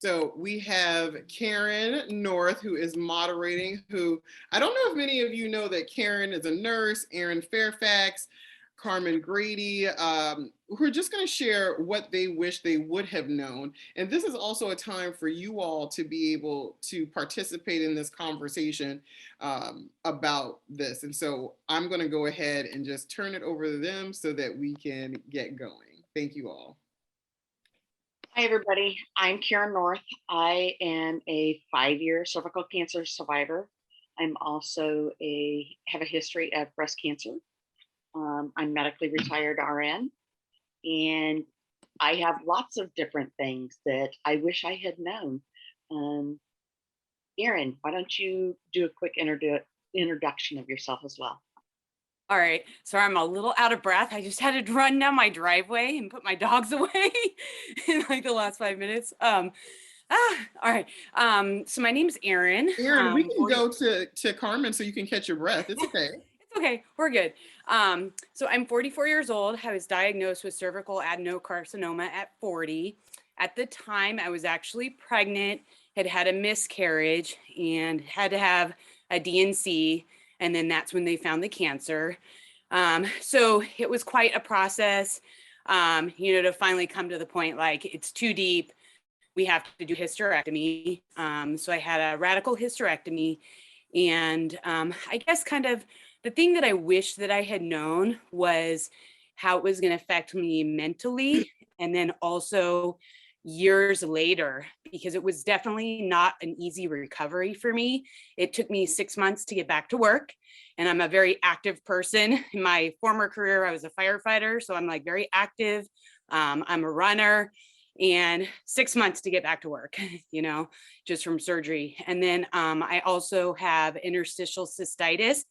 So we have Karen North, who is moderating, who I don't know if many of you know that Karen is a nurse, Aaron Fairfax, Carmen Grady, who are just going to share what they wish they would have known. And this is also a time for you all to be able to participate in this conversation about this. And so I'm going to go ahead and just turn it over to them so that we can get going. Thank you all. Hi, everybody. I'm Karen North. I am a 5-year cervical cancer survivor. I'm also have a history of breast cancer. I'm medically retired RN, and I have lots of different things that I wish I had known. Erin, why don't you do a quick introduction of yourself as well? All right, sorry, I'm a little out of breath. I just had to run down my driveway and put my dogs away in like the last 5 minutes. All right. So my name's Erin. Erin, we can go to Carmen so you can catch your breath. It's okay. It's okay. We're good. So I'm 44 years old. I was diagnosed with cervical adenocarcinoma at 40. At the time, I was actually pregnant, had a miscarriage, and had to have a DNC. And then that's when they found the cancer. So it was quite a process, to finally come to the point, like, it's too deep. We have to do hysterectomy. So I had a radical hysterectomy. And I guess kind of the thing that I wish that I had known was how it was going to affect me mentally. And then also years later, because it was definitely not an easy recovery for me. It took me 6 months to get back to work. And I'm a very active person. In my former career, I was a firefighter. So I'm like very active. I'm a runner, and 6 months to get back to work, just from surgery. And then I also have interstitial cystitis.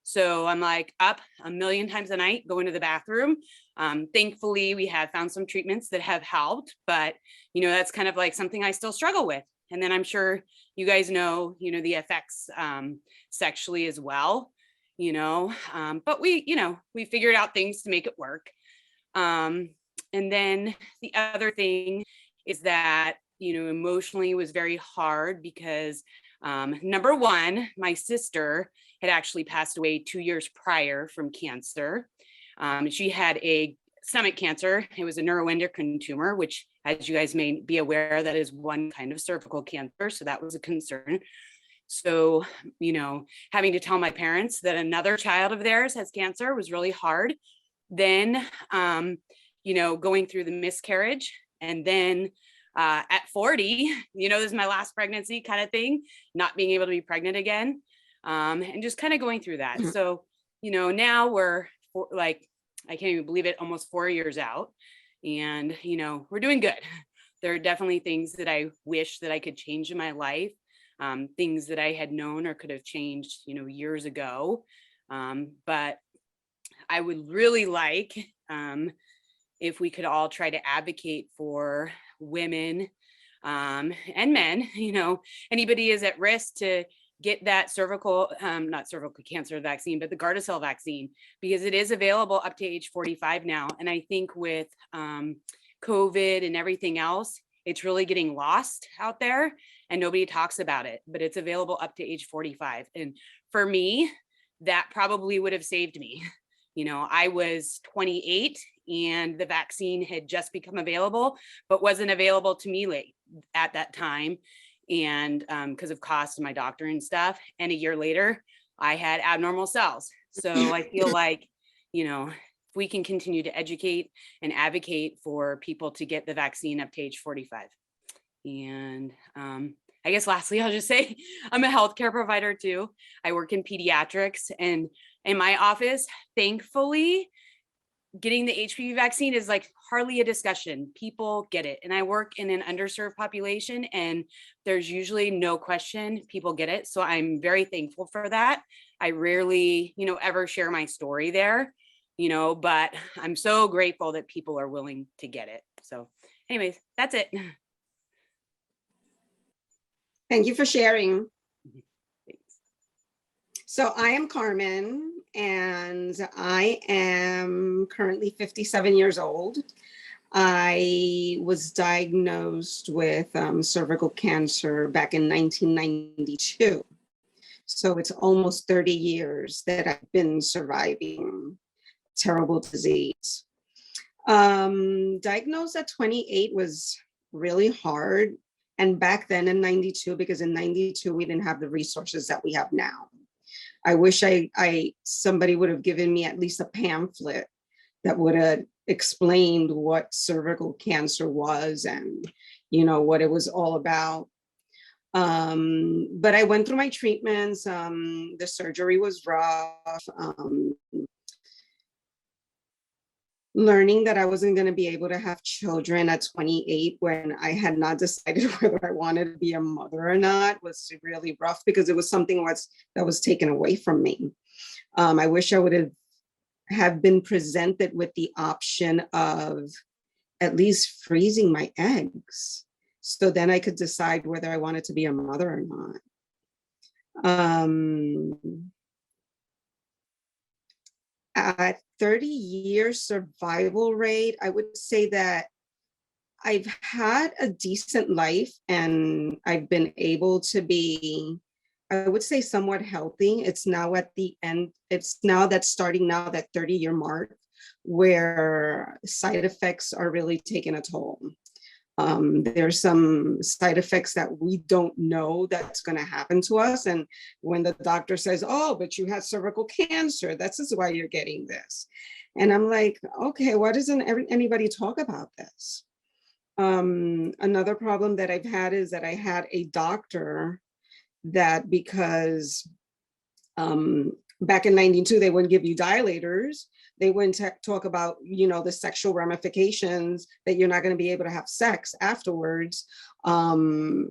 So I'm like up a million times a night going to the bathroom. Thankfully, we have found some treatments that have helped, but that's kind of like something I still struggle with. And then I'm sure you guys know, the effects sexually as well, but we figured out things to make it work. And then the other thing is that, emotionally it was very hard because number one, my sister had actually passed away 2 years prior from cancer. She had a stomach cancer. It was a neuroendocrine tumor, which, as you guys may be aware, that is one kind of cervical cancer. So that was a concern. So, having to tell my parents that another child of theirs has cancer was really hard. Then, going through the miscarriage, and then at 40, this is my last pregnancy kind of thing, not being able to be pregnant again. And just kind of going through that. So, now we're like, I can't even believe it, almost 4 years out, and, we're doing good. There are definitely things that I wish that I could change in my life, things that I had known or could have changed, years ago. But I would really like, if we could all try to advocate for women and men, anybody is at risk to get that not cervical cancer vaccine, but the Gardasil vaccine, because it is available up to age 45 now. And I think with COVID and everything else, it's really getting lost out there and nobody talks about it, but it's available up to age 45. And for me, that probably would have saved me. I was 28 and the vaccine had just become available, but wasn't available to me late at that time. And because of cost of my doctor and stuff. And a year later, I had abnormal cells. So I feel like, if we can continue to educate and advocate for people to get the vaccine up to age 45. And I guess lastly, I'll just say I'm a healthcare provider too. I work in pediatrics, and in my office, thankfully, getting the HPV vaccine is like hardly a discussion. People get it. And I work in an underserved population, and there's usually no question people get it. So I'm very thankful for that. I rarely, ever share my story there, but I'm so grateful that people are willing to get it. So anyways, that's it. Thank you for sharing. Thanks. So I am Carmen, and I am currently 57 years old. I was diagnosed with cervical cancer back in 1992. So it's almost 30 years that I've been surviving terrible disease. Diagnosed at 28 was really hard. And back then in 92, because in 92, we didn't have the resources that we have now. I wish somebody would have given me at least a pamphlet that would have explained what cervical cancer was and, what it was all about. But I went through my treatments. The surgery was rough. Learning that I wasn't going to be able to have children at 28 when I had not decided whether I wanted to be a mother or not was really rough, because it was something that was taken away from me. I wish I would have been presented with the option of at least freezing my eggs, so then I could decide whether I wanted to be a mother or not. At 30-year survival rate, I would say that I've had a decent life and I've been able to be, I would say, somewhat healthy. It's now at the end, starting now that 30-year mark where side effects are really taking a toll. There's some side effects that we don't know that's going to happen to us. And when the doctor says, oh, but you had cervical cancer, this is why you're getting this. And I'm like, okay, why doesn't anybody talk about this? Another problem that I've had is that I had a doctor that, because back in 92, they wouldn't give you dilators. They wouldn't talk about, the sexual ramifications, that you're not going to be able to have sex afterwards. I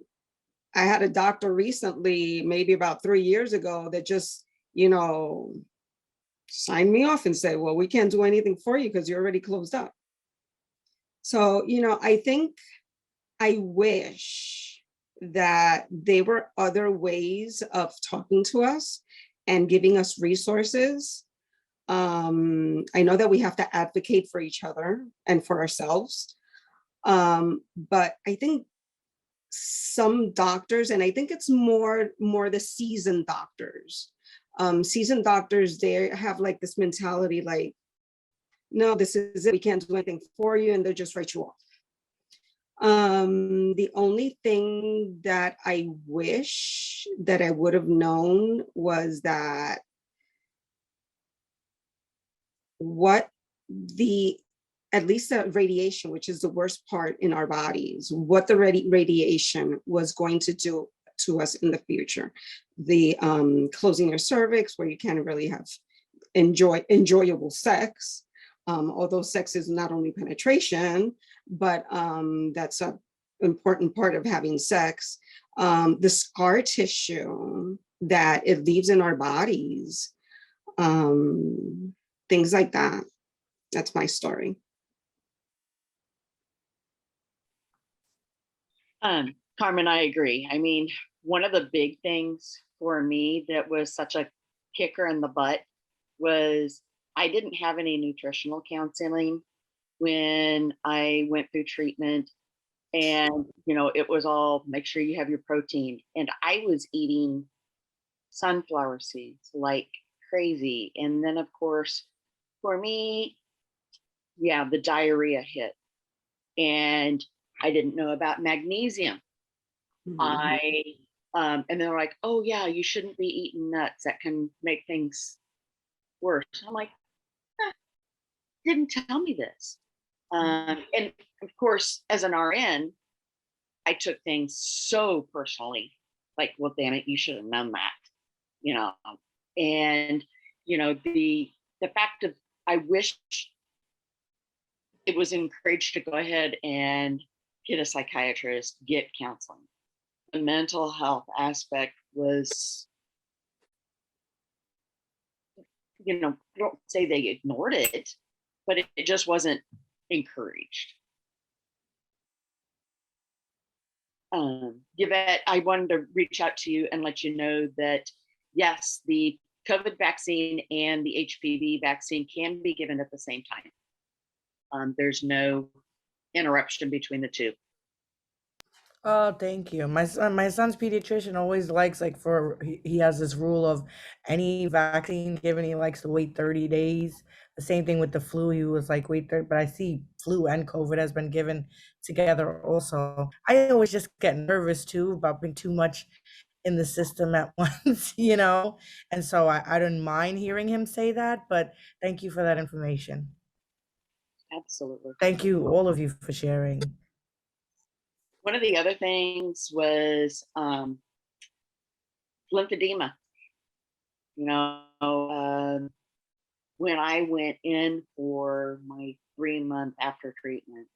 had a doctor recently, maybe about 3 years ago, that just, signed me off and said, well, we can't do anything for you because you're already closed up. So, I wish that there were other ways of talking to us and giving us resources. I know that we have to advocate for each other and for ourselves. But I think some doctors, and I think it's more the seasoned doctors, they have like this mentality, like, no, this is it, we can't do anything for you, and they'll just write you off. The only thing that I wish that I would have known was that at least the radiation, which is the worst part in our bodies, what the radiation was going to do to us in the future. The closing your cervix, where you can't really have enjoyable sex, although sex is not only penetration, but that's an important part of having sex. The scar tissue that it leaves in our bodies, things like that. That's my story. Carmen, I agree. I mean, one of the big things for me that was such a kicker in the butt was I didn't have any nutritional counseling when I went through treatment. And, it was all make sure you have your protein. And I was eating sunflower seeds like crazy. And then, of course, for me, the diarrhea hit. And I didn't know about magnesium. Mm-hmm. And they're like, oh yeah, you shouldn't be eating nuts. That can make things worse. I'm like, didn't tell me this. And of course, as an RN, I took things so personally, like, well, damn it, you should have known that, and, the fact of, I wish it was encouraged to go ahead and get a psychiatrist, get counseling. The mental health aspect was, I don't say they ignored it, but it just wasn't encouraged. Yvette, I wanted to reach out to you and let you know that, yes, the COVID vaccine and the HPV vaccine can be given at the same time. There's no interruption between the two. Oh, thank you. My son's pediatrician always likes like he has this rule of any vaccine given, he likes to wait 30 days. The same thing with the flu. He was like, wait 30, but I see flu and COVID has been given together also. I always just get nervous too about being too much in the system at once, you know? And so I don't mind hearing him say that, but thank you for that information. Absolutely. Thank you, all of you, for sharing. One of the other things was lymphedema. You know, when I went in for my 3-month after treatment,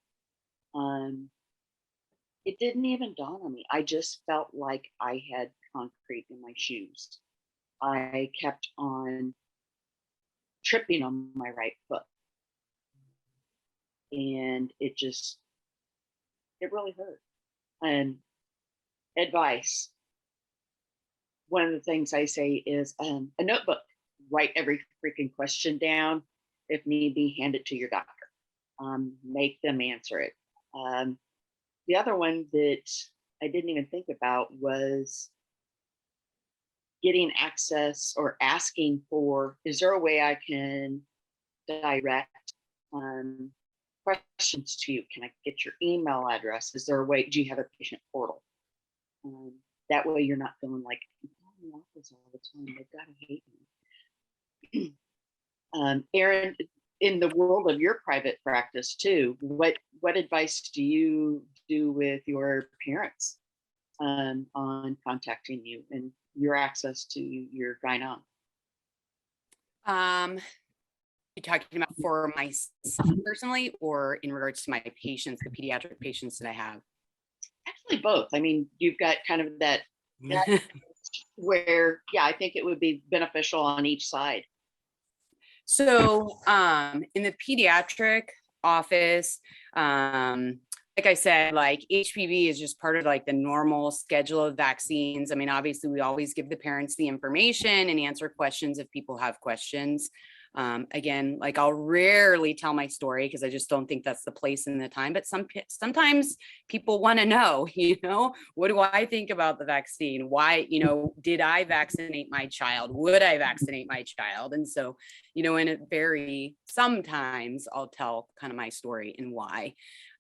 it didn't even dawn on me. I just felt like I had concrete in my shoes. I kept on tripping on my right foot. And it really hurt. And advice, one of the things I say is a notebook. Write every freaking question down. If need be, hand it to your doctor. Make them answer it. The other one that I didn't even think about was getting access or asking for, is there a way I can direct questions to you? Can I get your email address? Is there a way, do you have a patient portal? That way you're not feeling like I'm in the office all the time. They've got to hate me. Erin, in the world of your private practice too, what advice do you do with your parents on contacting you and your access to your gyno? You're talking about for myself personally, or in regards to my patients, the pediatric patients that I have? Actually, both. I mean, you've got kind of that where, yeah, I think it would be beneficial on each side. So in the pediatric office, like I said, like HPV is just part of like the normal schedule of vaccines. I mean, obviously we always give the parents the information and answer questions if people have questions. Again, like I'll rarely tell my story because I just don't think that's the place and the time, but sometimes people want to know, you know, what do I think about the vaccine? Why, you know, did I vaccinate my child? Would I vaccinate my child? And so, you know, and sometimes I'll tell kind of my story and why.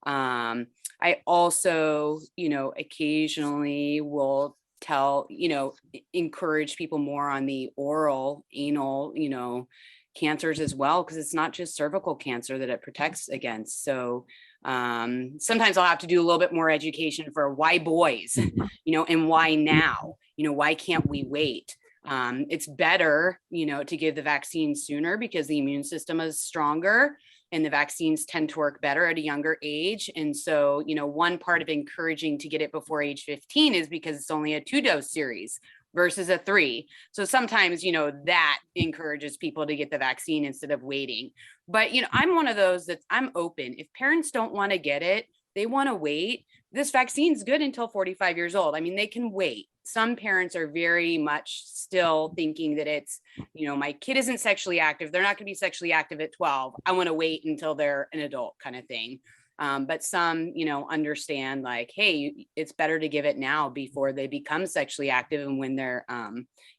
I also, you know, occasionally will tell, you know, encourage people more on the oral, anal, you know, cancers as well, because it's not just cervical cancer that it protects against. So sometimes I'll have to do a little bit more education for why boys, you know, and why now, you know, why can't we wait? It's better, you know, to give the vaccine sooner because the immune system is stronger and the vaccines tend to work better at a younger age. And so, you know, one part of encouraging to get it before age 15 is because it's only a 2-dose series versus a 3. So sometimes, you know, that encourages people to get the vaccine instead of waiting. But, you know, I'm one of those that I'm open. If parents don't want to get it, they want to wait. This vaccine's good until 45 years old. I mean, they can wait. Some parents are very much still thinking that it's, you know, my kid isn't sexually active. They're not going to be sexually active at 12. I want to wait until they're an adult kind of thing. But some, you know, understand like, hey, it's better to give it now before they become sexually active and when their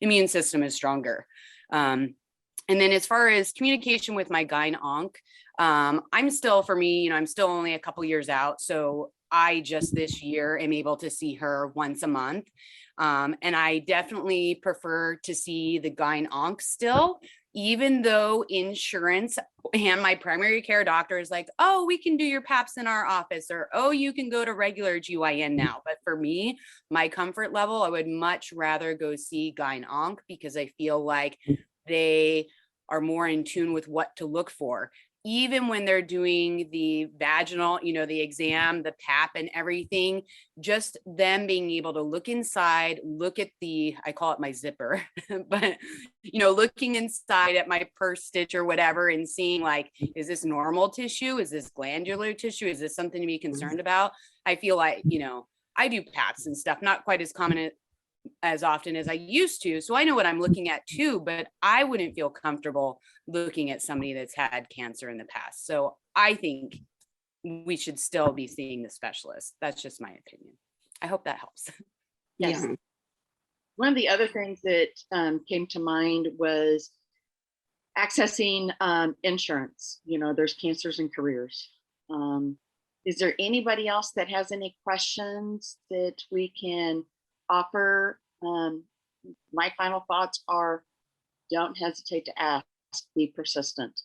immune system is stronger. And then as far as communication with my gyne-onc, I'm still, for me, you know, I'm still only a couple years out. So I just this year am able to see her once a month. And I definitely prefer to see the gyne-onc still, even though insurance and my primary care doctor is like, oh, we can do your PAPs in our office, or, oh, you can go to regular GYN now. But for me, my comfort level, I would much rather go see gyne-onc because I feel like they are more in tune with what to look for. Even when they're doing the vaginal, you know, the exam, the PAP and everything, just them being able to look inside, look at I call it my zipper, but, you know, looking inside at my purse stitch or whatever and seeing like, is this normal tissue? Is this glandular tissue? Is this something to be concerned about? I feel like, you know, I do PAPs and stuff, not quite as common as often as I used to. So I know what I'm looking at too, but I wouldn't feel comfortable looking at somebody that's had cancer in the past. So I think we should still be seeing the specialist. That's just my opinion. I hope that helps. Yes. Yeah. One of the other things that came to mind was accessing insurance. You know, there's cancers and careers. Is there anybody else that has any questions that we can offer? My final thoughts are, don't hesitate to ask, be persistent.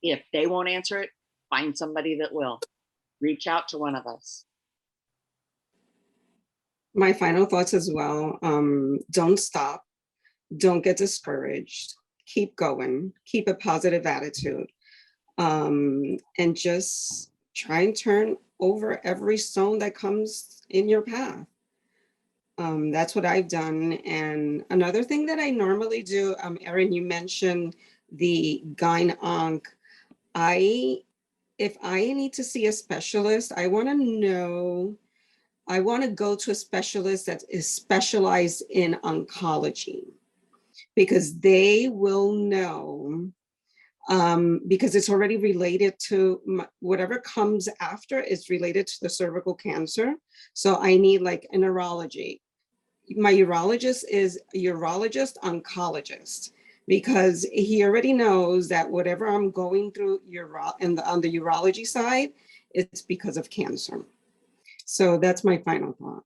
If they won't answer it, find somebody that will. Reach out to one of us. My final thoughts as well. Don't stop. Don't get discouraged. Keep going. Keep a positive attitude. And just try and turn over every stone that comes in your path. That's what I've done. And another thing that I normally do, Erin, you mentioned the gyn-onc. If I need to see a specialist, I want to go to a specialist that is specialized in oncology, because they will know, because it's already related to whatever comes after is related to the cervical cancer. So I need like a neurology. My urologist is a urologist oncologist, because he already knows that whatever I'm going through on the urology side, it's because of cancer. So that's my final thought.